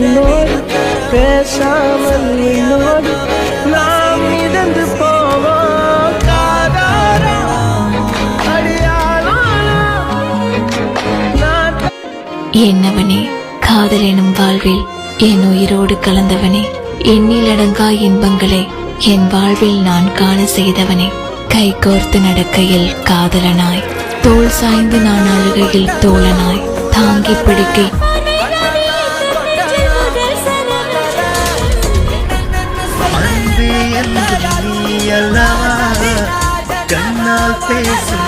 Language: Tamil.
உன்னோடு பேசாமல் என்னோடு நாம் மிதந்து போவோம் காதாரா என்னவனே, காதல் எனும் வாழ்வில் என் உயிரோடு கலந்தவனே, எண்ணிலடங்கா இன்பங்களை என் வாழ்வில் நான் காண செய்தவனே, கை கோர்த்து நடக்கையில் காதலனாய், தோள் சாய்ந்து நான் அழுகையில் தோழனாய், தாங்கி பிடிக்க கண்ணால் பேசும்